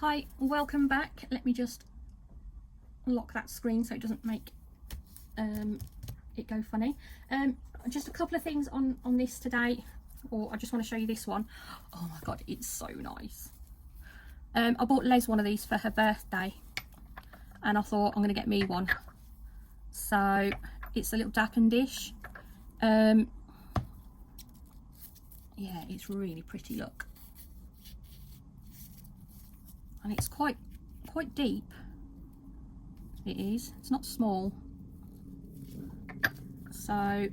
Hi, welcome back. Let me just lock that screen so it doesn't make it go funny. Just a couple of things on this today, or I just want to show you this one. Oh my god, it's so nice. I bought Les one of these for her birthday and I thought I'm going to get me one. So it's a little dappen dish. Yeah, it's really pretty, look. And it's quite deep. It is. It's not small. So I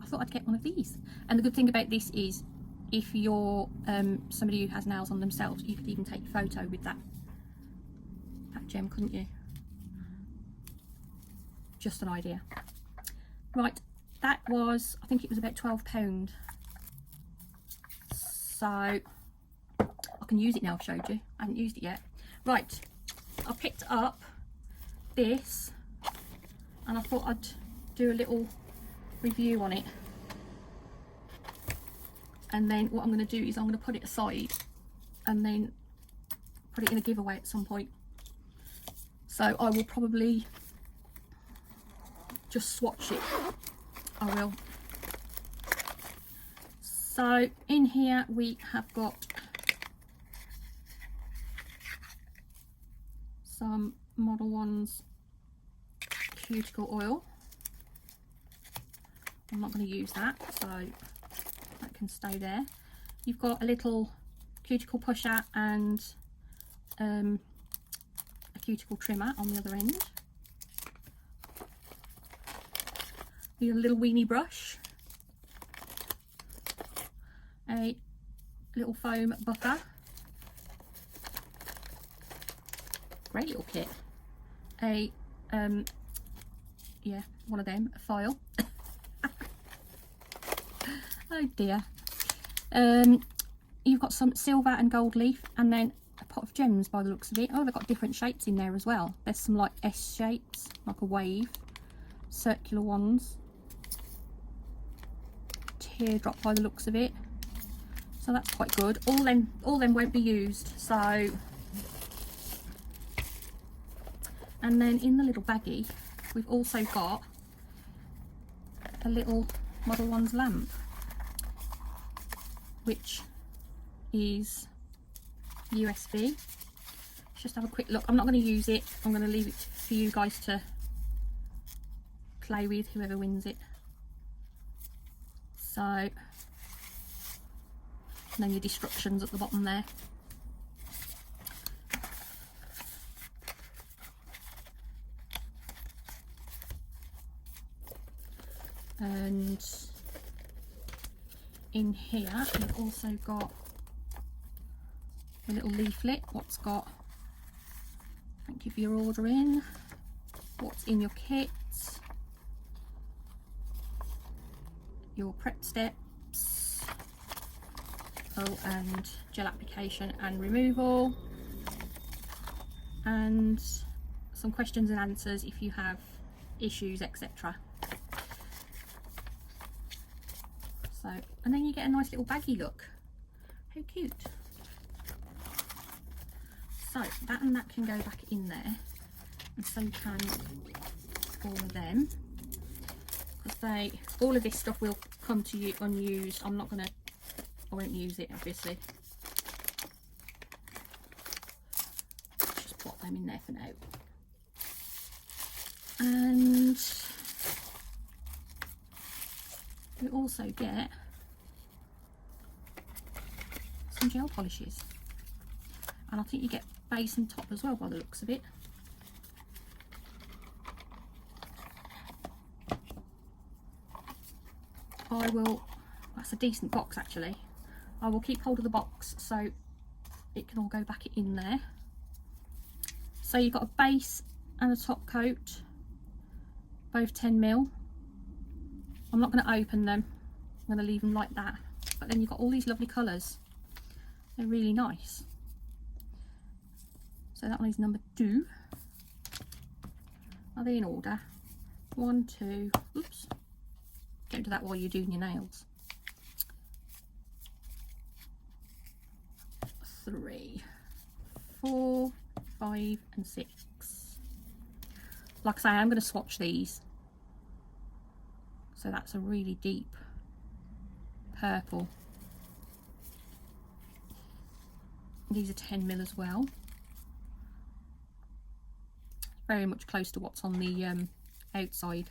thought I'd get one of these. And the good thing about this is, if you're somebody who has nails on themselves, you could even take a photo with that gem, couldn't you? Just an idea. Right, that was, I think it was about £12. So I can use it now. I've showed you. I haven't used it yet. Right, I picked up this and I thought I'd do a little review on it, and then what I'm going to do is I'm going to put it aside and then put it in a giveaway at some point. So I will probably just swatch it. I will. So in here we have got some Modelones cuticle oil. I'm not going to use that, so that can stay there. You've got a little cuticle pusher and a cuticle trimmer on the other end. A little weenie brush, a little foam buffer, great little kit, a yeah, one of them, a file. Oh dear. You've got some silver and gold leaf, and then a pot of gems by the looks of it. Oh, they've got different shapes in there as well. There's some like S shapes, like a wave, circular ones, teardrop by the looks of it. So that's quite good. All them won't be used. So, and then in the little baggie we've also got a little Modelones lamp, which is USB. Let's just have a quick look. I'm not going to use it. I'm going to leave it for you guys to play with, whoever wins it. So, and then your instructions at the bottom there. And in here we've also got a little leaflet. What's got, thank you for your ordering, what's in your kit, your prep steps, oh, and gel application and removal, and some questions and answers if you have issues, etc. So, and then you get a nice little baggy look. How cute. So that and that can go back in there, and so can all of them, because all of this stuff will come to you unused. I won't use it, obviously. Just put them in there for now. And we also get some gel polishes, and I think you get base and top as well by the looks of it. I will, that's a decent box actually. I will keep hold of the box so it can all go back in there. So you've got a base and a top coat, both 10mm. I'm not going to open them, I'm going to leave them like that. But then you've got all these lovely colours. They're really nice. So that one is number 2. Are they in order? 1, 2, oops. Don't do that while you're doing your nails. 3. 4, 5 and 6. Like I say, I'm going to swatch these. So that's a really deep purple. These are 10mm as well. Very much close to what's on the outside.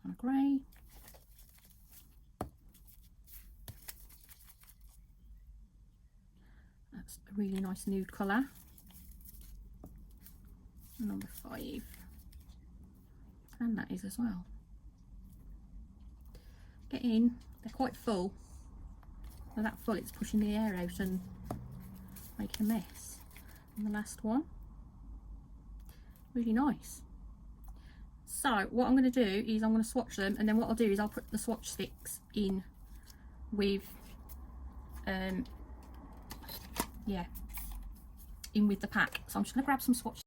On a grey. That's a really nice nude colour. Number 5. And that is as well. Get in. They're quite full. They're that full it's pushing the air out and making a mess. And the last one. Really nice. So what I'm going to do is I'm going to swatch them, and then what I'll do is I'll put the swatch sticks in with yeah, in with the pack. So I'm just going to grab some swatch.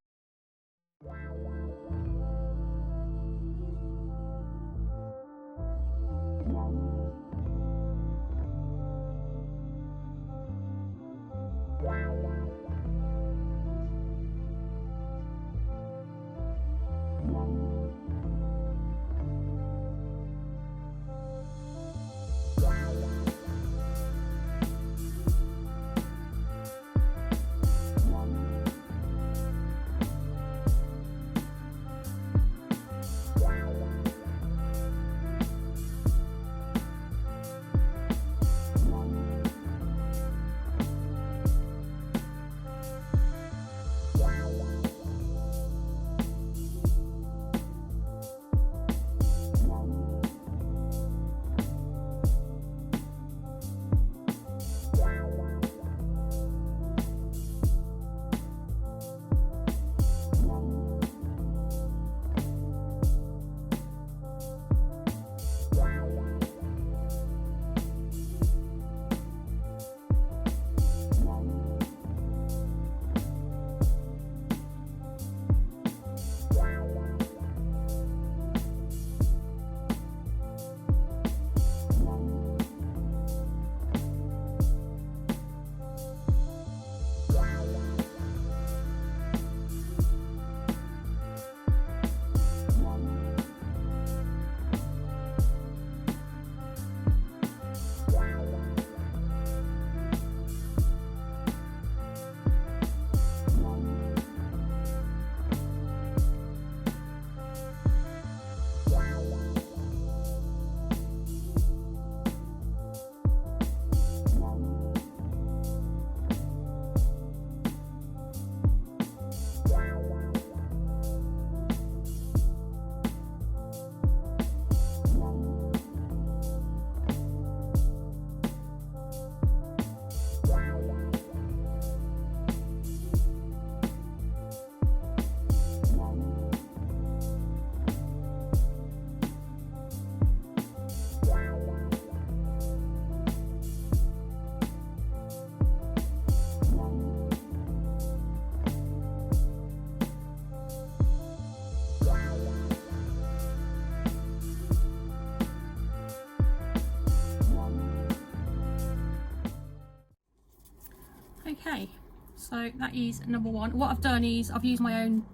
Okay, so that is number 1. What I've done is I've used my own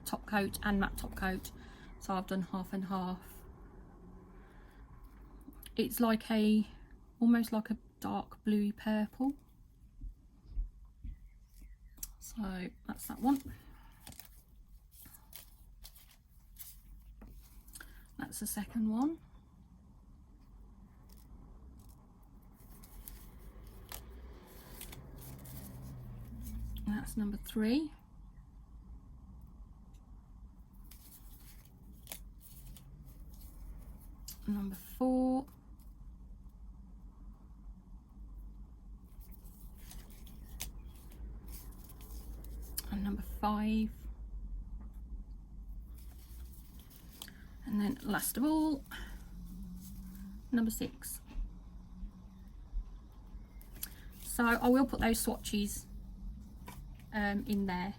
top coat and matte top coat, so I've done half and half. It's like almost like a dark bluey purple. So that's that one. That's the second one. That's number 3. Number 4. And number 5. And then last of all, number 6. So I will put those swatches in there,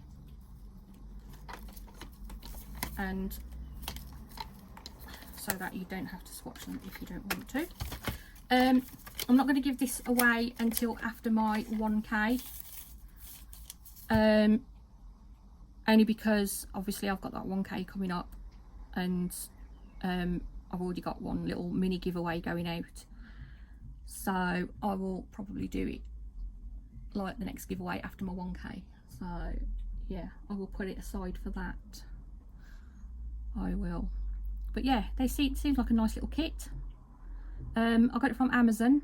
and so that you don't have to swatch them if you don't want to. I'm not going to give this away until after my 1k, only because obviously I've got that 1k coming up, and I've already got one little mini giveaway going out, so I will probably do it like the next giveaway after my 1k. So yeah, I will put it aside for that. I will. But yeah, it seems like a nice little kit. I got it from Amazon.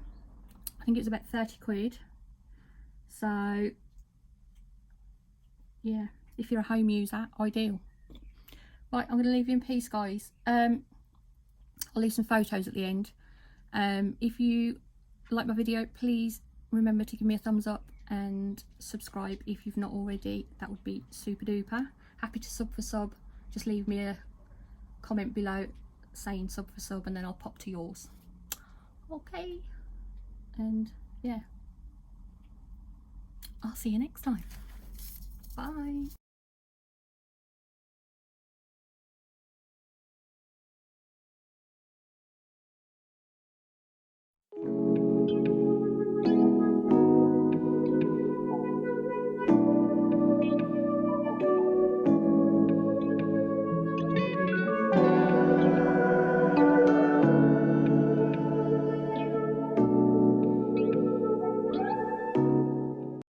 I think it was about 30 quid. So yeah, if you're a home user, ideal. Right, I'm going to leave you in peace, guys. I'll leave some photos at the end. If you like my video, please remember to give me a thumbs up and subscribe if you've not already. That would be super duper. Happy to sub for sub. Just leave me a comment below saying sub for sub, and then I'll pop to yours. Okay, and yeah, I'll see you next time. Bye.